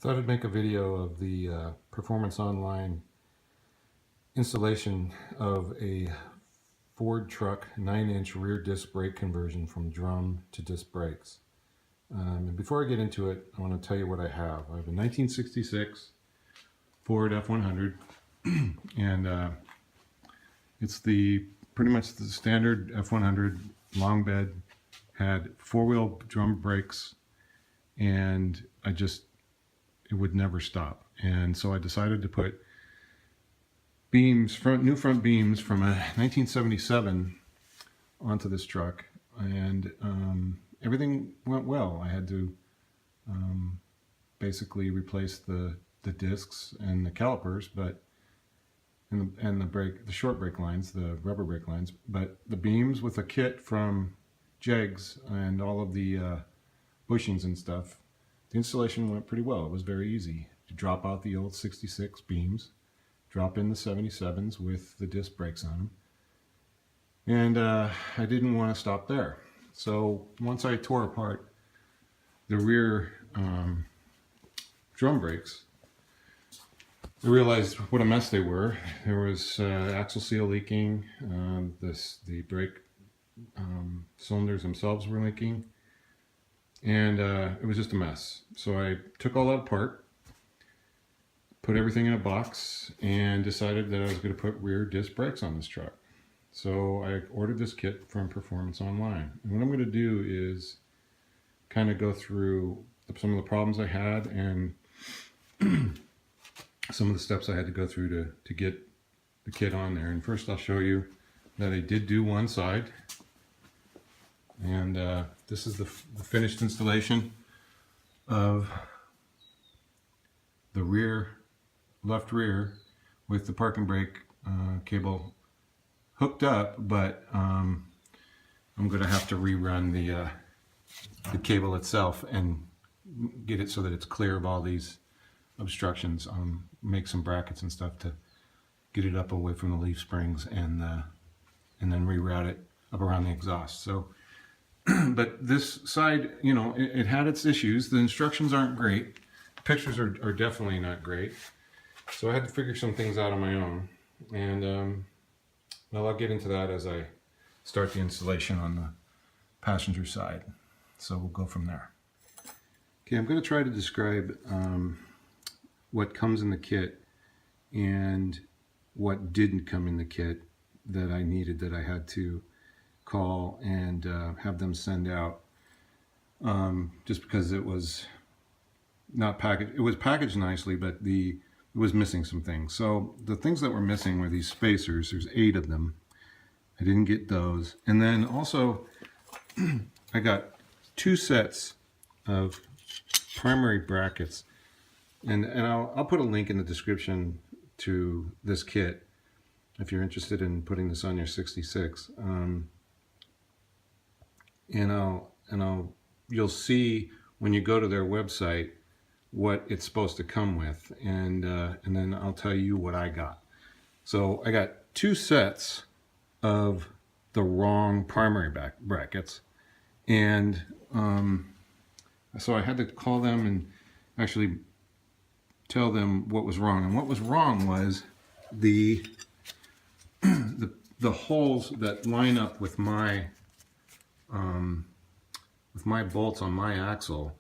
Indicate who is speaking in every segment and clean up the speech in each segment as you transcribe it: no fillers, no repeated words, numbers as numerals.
Speaker 1: Thought I'd make a video of the Performance Online installation of a Ford truck 9-inch rear disc brake conversion from drum to disc brakes. And before I get into it, I want to tell you what I have. I have a 1966 Ford F100, and it's pretty much the standard F100 long bed. Had four-wheel drum brakes, and it would never stop. And so I decided to put new front beams from a 1977 onto this truck, and everything went well. I had to basically replace the discs and the calipers, and the short brake lines, the rubber brake lines, but the beams with a kit from Jegs and all of the bushings and stuff, the installation went pretty well. It was very easy to drop out the old 66 beams, drop in the 77s with the disc brakes on them, and I didn't want to stop there. So once I tore apart the rear drum brakes, I realized what a mess they were. There was axle seal leaking, the brake cylinders themselves were leaking, and it was just a mess. So I took all that apart, put everything in a box, and decided that I was going to put rear disc brakes on this truck. So I ordered this kit from Performance Online. And what I'm going to do is kind of go through some of the problems I had and some of the steps I had to go through to get the kit on there. And first I'll show you that I did do one side. And this is the finished installation of the left rear with the parking brake cable hooked up, but I'm going to have to rerun the cable itself and get it so that it's clear of all these obstructions. Make some brackets and stuff to get it up away from the leaf springs, and then reroute it up around the exhaust. So but this side, it had its issues. The instructions aren't great. The pictures are definitely not great. So I had to figure some things out on my own. And well, I'll get into that as I start the installation on the passenger side. So we'll go from there. Okay, I'm going to try to describe what comes in the kit and what didn't come in the kit that I needed, that I had to call and have them send out, just because it was not packaged. It was packaged nicely, but it was missing some things. So the things that were missing were these spacers. There's 8 of them. I didn't get those. And then also I got 2 sets of primary brackets, and I'll put a link in the description to this kit if you're interested in putting this on your 66. You'll see when you go to their website what it's supposed to come with, and then I'll tell you what I got. So I got 2 sets of the wrong primary brackets, and so I had to call them and actually tell them what was wrong. And what was wrong was the holes that line up with my bolts on my axle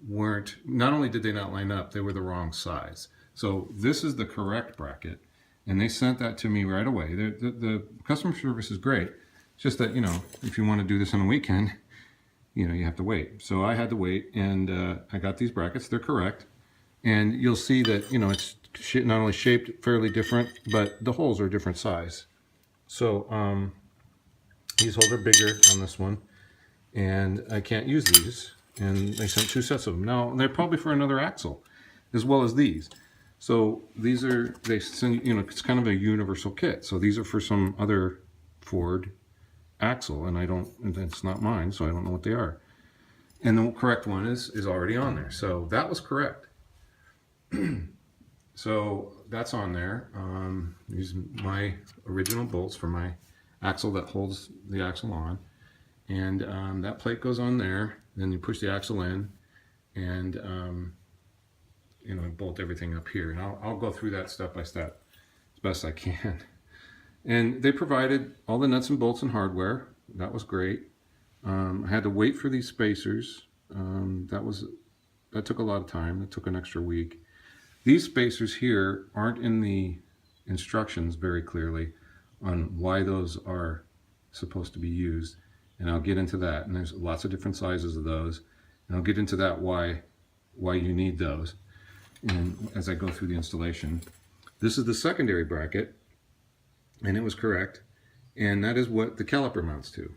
Speaker 1: not only did they not line up, they were the wrong size. So this is the correct bracket, and they sent that to me right away. The customer service is great. It's just that, if you want to do this on a weekend, you have to wait. So I had to wait, and I got these brackets. They're correct. And you'll see that, it's not only shaped fairly different, but the holes are a different size. So these holes are bigger on this one, and I can't use these. And they sent 2 sets of them. Now, they're probably for another axle, as well as these. So they send, it's kind of a universal kit. So these are for some other Ford axle, and it's not mine, so I don't know what they are. And the correct one is already on there. So that was correct. So that's on there. These are my original bolts for my axle that holds the axle on. And that plate goes on there. Then you push the axle in, and you know, bolt everything up here. And I'll go through that step by step as best I can. And they provided all the nuts and bolts and hardware. That was great. I had to wait for these spacers. That took a lot of time. It took an extra week. These spacers here aren't in the instructions very clearly on why those are supposed to be used. And I'll get into that. And there's lots of different sizes of those. And I'll get into that why you need those. And as I go through the installation, this is the secondary bracket, and it was correct. And that is what the caliper mounts to.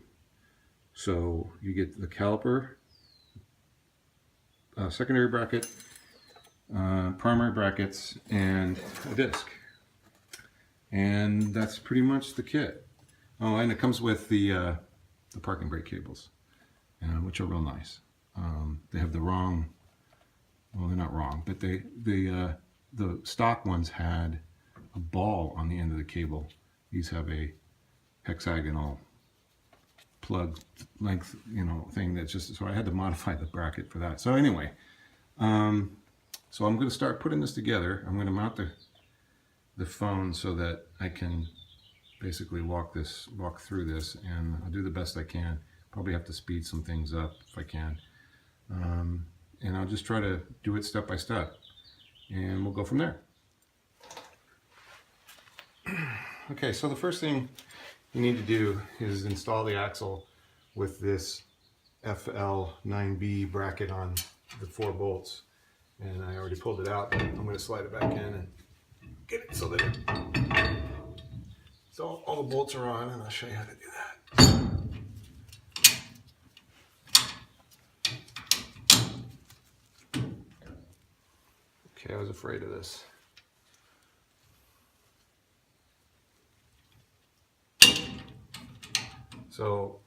Speaker 1: So you get the caliper, secondary bracket, primary brackets, and a disc. And that's pretty much the kit. Oh, and it comes with the parking brake cables, which are real nice. They have the wrong, well, they're not wrong, but the stock ones had a ball on the end of the cable. These have a hexagonal plug length, you know, thing that's just, so I had to modify the bracket for that. So anyway, so I'm going to start putting this together. I'm going to mount the phone so that I can basically walk through this, and I'll do the best I can. Probably have to speed some things up if I can. And I'll just try to do it step by step, and we'll go from there. Okay, so the first thing you need to do is install the axle with this FL9B bracket on the 4 bolts. And I already pulled it out, but I'm going to slide it back in and get it so that all the bolts are on, and I'll show you how to do that. Okay, I was afraid of this. So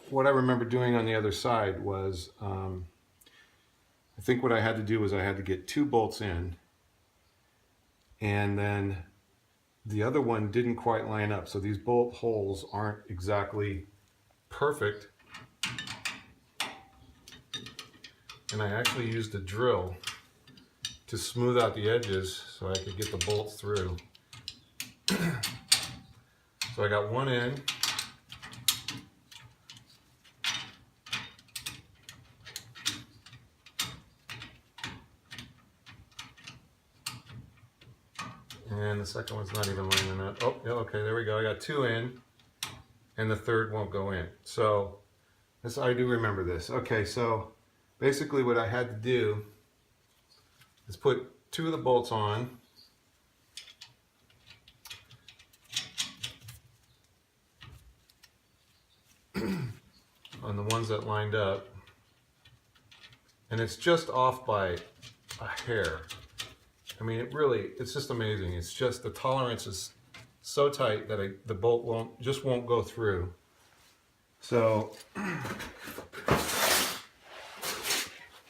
Speaker 1: what I remember doing on the other side was, I think what I had to do was I had to get 2 bolts in, and then the other one didn't quite line up. So these bolt holes aren't exactly perfect. And I actually used a drill to smooth out the edges so I could get the bolts through. So I got one in. And the second one's not even lining up. Oh, yeah, okay, there we go. I got 2 in, and the third won't go in. So this, I do remember this. Okay, so basically what I had to do is put 2 of the bolts on. On the ones that lined up, and it's just off by a hair. I mean, it's just amazing. It's just, the tolerance is so tight that the bolt won't go through. So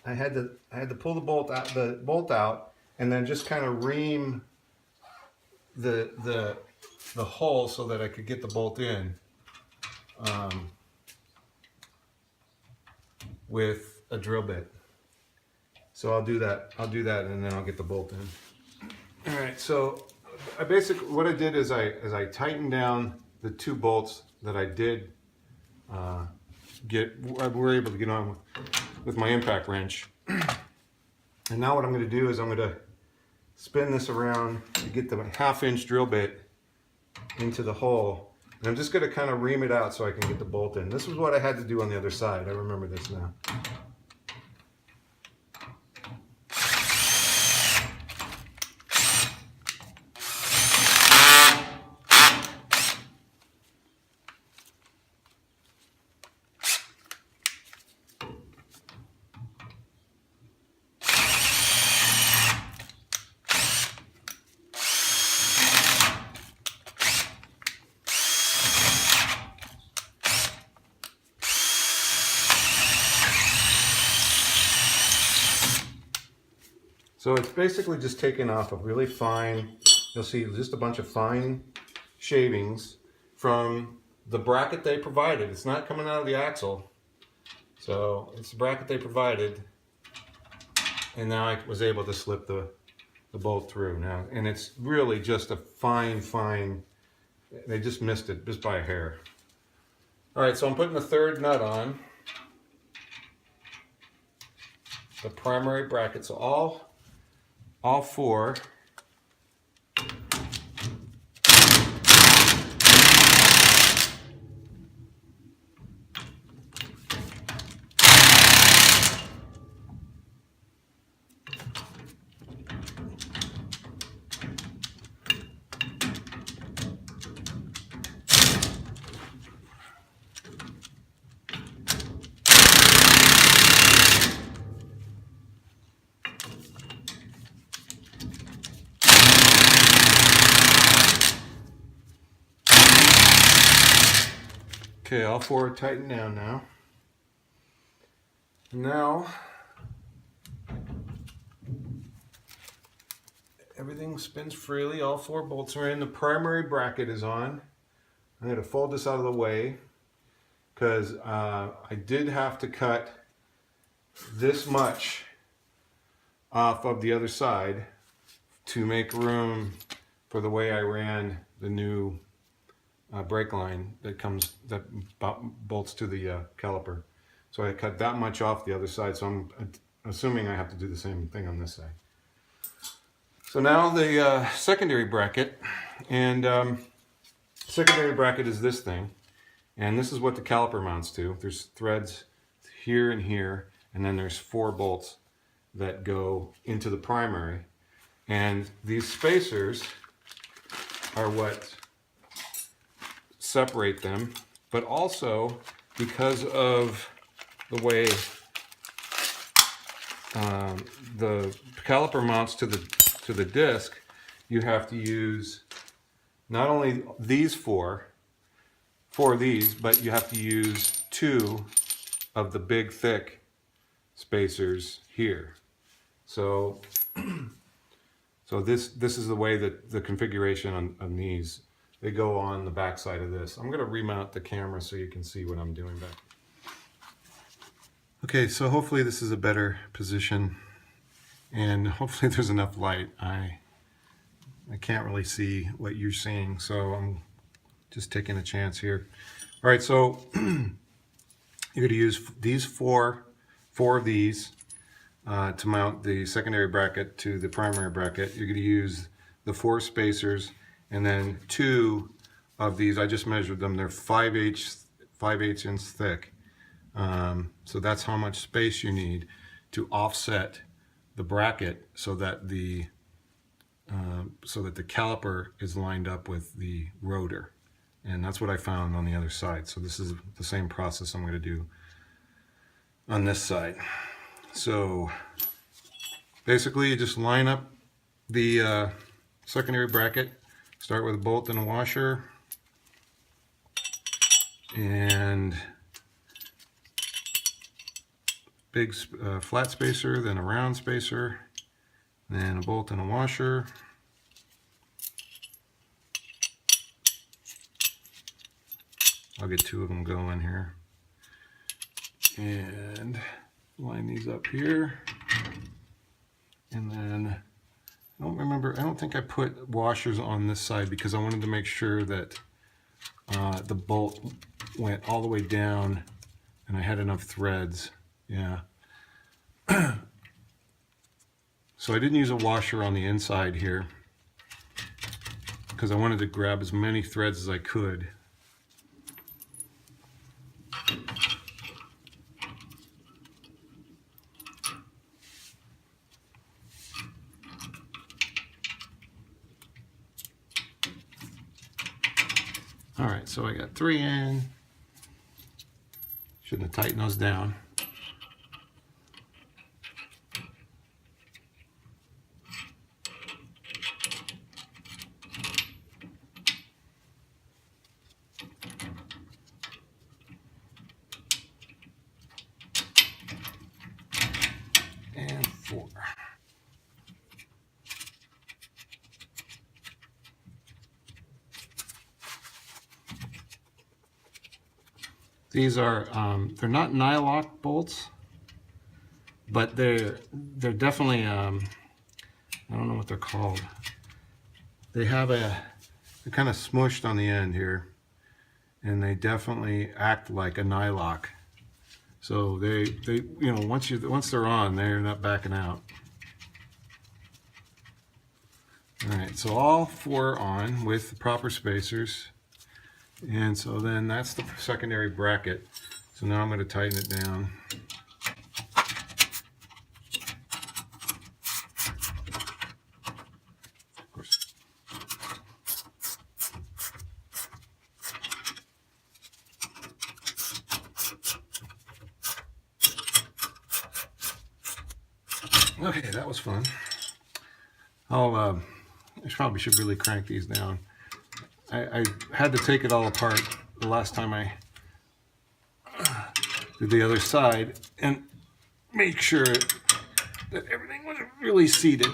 Speaker 1: I had to pull the bolt out, and then just kind of ream the hole so that I could get the bolt in. With a drill bit. So I'll do that, and then I'll get the bolt in. All right, so what I did is I tightened down the 2 bolts that I did were able to get on with my impact wrench. And now what I'm going to do is I'm going to spin this around to get the 1/2-inch drill bit into the hole. And I'm just going to kind of ream it out so I can get the bolt in. This was what I had to do on the other side. I remember this now. So it's basically just taken off a really fine, you'll see just a bunch of fine shavings from the bracket they provided. It's not coming out of the axle. So it's the bracket they provided. And now I was able to slip the bolt through now. And it's really just a fine, they just missed it just by a hair. All right, so I'm putting the third nut on. The primary bracket, so all four. Okay, all four are tightened down now. Now, everything spins freely. All four bolts are in. The primary bracket is on. I'm going to fold this out of the way because I did have to cut this much off of the other side to make room for the way I ran the new brake line that bolts to the caliper. So I cut that much off the other side, so I'm assuming I have to do the same thing on this side. So now the secondary bracket, and secondary bracket is this thing, and this is what the caliper mounts to. There's threads here and here, and then there's 4 bolts that go into the primary, and these spacers are what separate them, but also because of the way the caliper mounts to the disc, you have to use not only these four of these, but you have to use 2 of the big thick spacers here. So this is the way that the configuration on these, they go on the back side of this. I'm going to remount the camera so you can see what I'm doing back. Okay, so hopefully this is a better position, and hopefully there's enough light. I can't really see what you're seeing, so I'm just taking a chance here. All right, so you're going to use these four of these to mount the secondary bracket to the primary bracket. You're going to use the 4 spacers, and then 2 of these. I just measured them. They're 5/8 inch thick. So that's how much space you need to offset the bracket so that the caliper is lined up with the rotor. And that's what I found on the other side. So this is the same process I'm going to do on this side. So basically you just line up the secondary bracket, start with a bolt and a washer, and big flat spacer, then a round spacer, then a bolt and a washer. I'll get 2 of them going here. And line these up here. And then, I don't think I put washers on this side because I wanted to make sure that the bolt went all the way down and I had enough threads. Yeah. So I didn't use a washer on the inside here because I wanted to grab as many threads as I could. All right, so I got 3 in. Shouldn't have tightened those down. And 4. These are, they're not nylock bolts. but they're definitely I don't know what they're called. They have they're kind of smushed on the end here, and they definitely act like a nylock. So they you know, once they're on, they're not backing out. All right, so all 4 are on with the proper spacers, and so then that's the secondary bracket. So now I'm going to tighten it down. Of course. Okay, that was fun. I probably should really crank these down. I had to take it all apart the last time I did the other side and make sure that everything was really seated.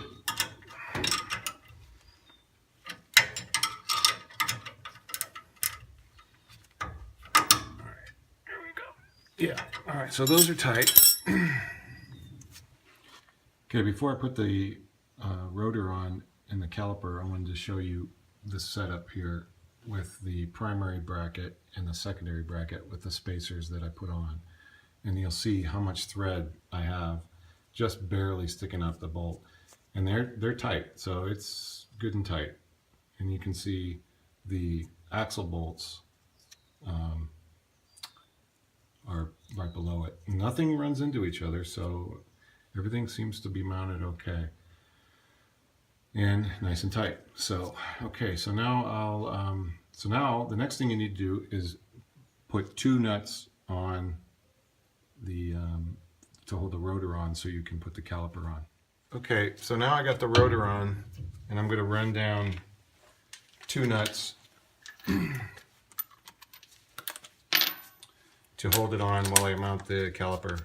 Speaker 1: Alright, here we go. Yeah, alright, so those are tight. Okay, before I put the rotor on and the caliper, I wanted to show you this setup here with the primary bracket and the secondary bracket with the spacers that I put on. And you'll see how much thread I have just barely sticking off the bolt. And they're tight, so it's good and tight. And you can see the axle bolts are right below it. Nothing runs into each other, so everything seems to be mounted okay. And nice and tight. So, okay, so now now the next thing you need to do is put 2 nuts on the to hold the rotor on so you can put the caliper on. Okay, so now I got the rotor on, and I'm going to run down 2 nuts to hold it on while I mount the caliper.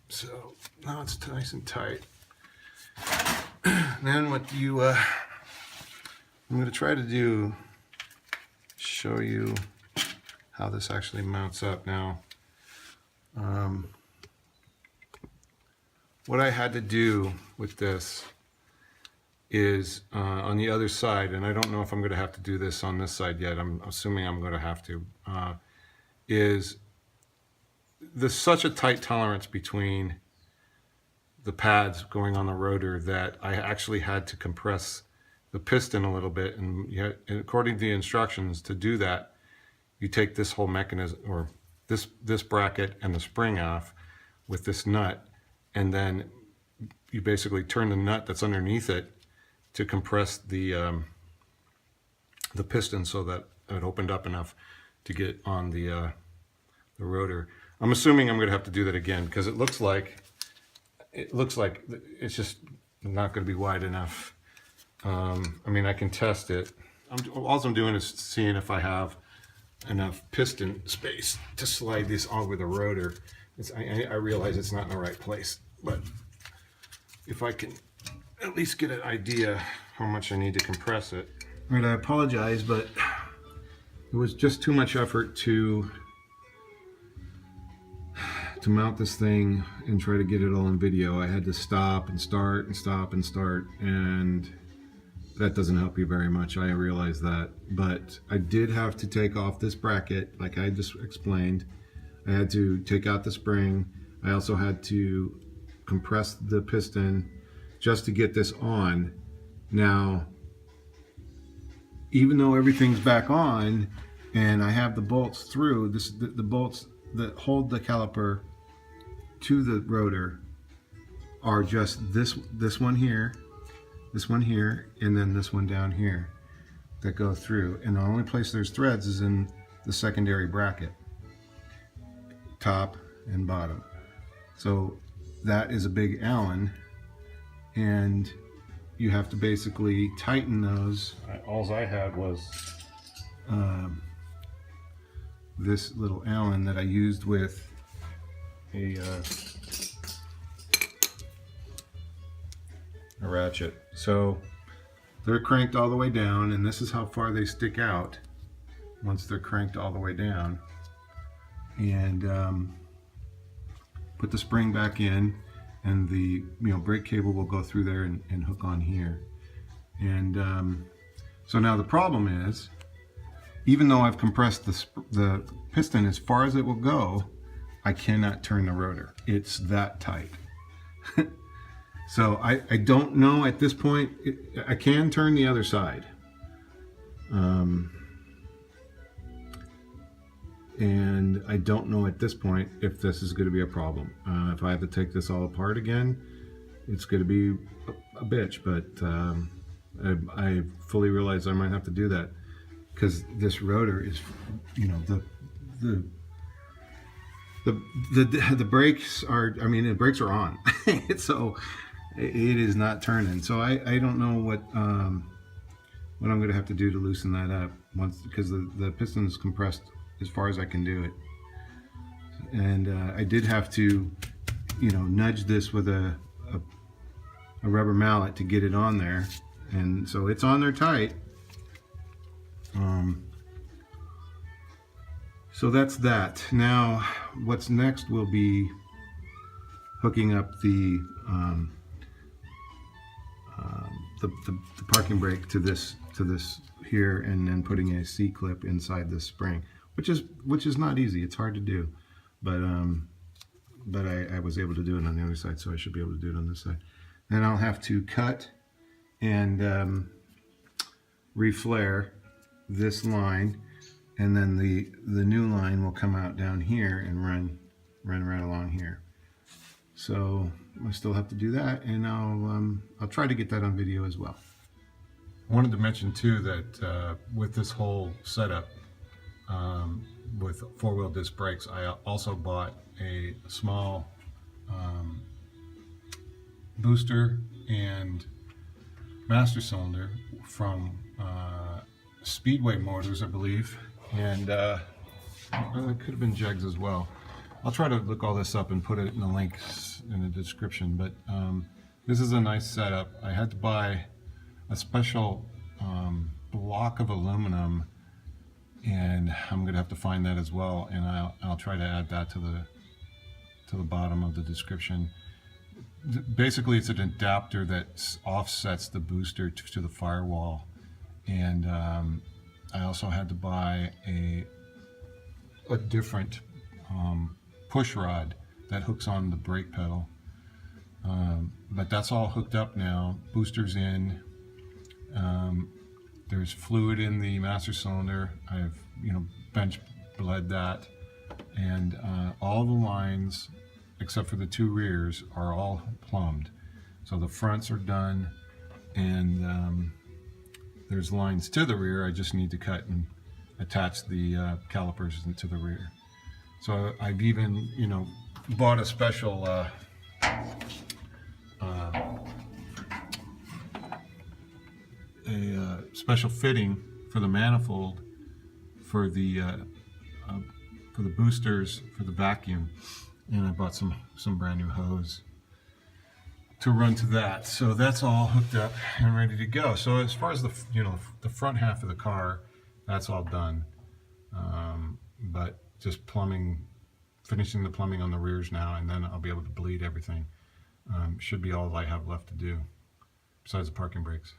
Speaker 1: So now it's nice and tight. Then what I'm going to try to do, show you how this actually mounts up now. What I had to do with this is on the other side, and I don't know if I'm going to have to do this on this side yet, I'm assuming I'm going to have to, is there's such a tight tolerance between the pads going on the rotor that I actually had to compress the piston a little bit, and according to the instructions, to do that you take this whole mechanism, or this bracket and the spring off with this nut, and then you basically turn the nut that's underneath it to compress the piston so that it opened up enough to get on the rotor. I'm assuming I'm going to have to do that again because it looks like it's just not going to be wide enough. I mean, I can test it. All I'm doing is seeing if I have enough piston space to slide this over the rotor. I realize it's not in the right place, but if I can at least get an idea how much I need to compress it. All right, I apologize, but it was just too much effort to mount this thing and try to get it all in video. I had to stop and start and stop and start, and that doesn't help you very much. I realize that, but I did have to take off this bracket like I just explained. I had to take out the spring. I also had to compress the piston just to get this on. Now, even though everything's back on and I have the bolts through, the bolts that hold the caliper to the rotor are just this one here, and then this one down here that go through. And the only place there's threads is in the secondary bracket, top and bottom. So that is a big Allen, and you have to basically tighten those. All I had was this little Allen that I used with a ratchet. So they're cranked all the way down, and this is how far they stick out once they're cranked all the way down. And put the spring back in, and the brake cable will go through there and hook on here. And so now the problem is, even though I've compressed the piston as far as it will go, I cannot turn the rotor. It's that tight. So I don't know at this point. I can turn the other side. And I don't know at this point if this is going to be a problem. If I have to take this all apart again, it's going to be a bitch, but I fully realize I might have to do that, because this rotor is, the brakes are, the brakes are on. So it is not turning. So I don't know what I'm going to have to do to loosen that up because the piston is compressed as far as I can do it. And I did have to, nudge this with a rubber mallet to get it on there. And so it's on there tight. So that's that. Now, what's next will be hooking up the parking brake to this here, and then putting a C-clip inside this spring, which is not easy. It's hard to do, but I was able to do it on the other side, so I should be able to do it on this side. Then I'll have to cut and reflare this line, and then the new line will come out down here and run right along here. So I still have to do that, and I'll try to get that on video as well. I wanted to mention too that with this whole setup with four-wheel disc brakes, I also bought a small booster and master cylinder from Speedway Motors, I believe, and well, it could have been Jegs as well. I'll try to look all this up and put it in the links in the description, but this is a nice setup. I had to buy a special block of aluminum, and I'm gonna have to find that as well, and I'll try to add that to the bottom of the description. Basically, it's an adapter that offsets the booster to the firewall, and I also had to buy a different push rod that hooks on the brake pedal, but that's all hooked up now. Booster's in. There's fluid in the master cylinder. I've bench bled that, and all the lines except for the two rears are all plumbed. So the fronts are done, and there's lines to the rear. I just need to cut and attach the calipers to the rear. So I've even bought a special special fitting for the manifold for the boosters for the vacuum, and I bought some brand new hose to run to that. So that's all hooked up and ready to go. So as far as the front half of the car, that's all done, but just finishing the plumbing on the rears now, and then I'll be able to bleed everything. Should be all I have left to do besides the parking brakes.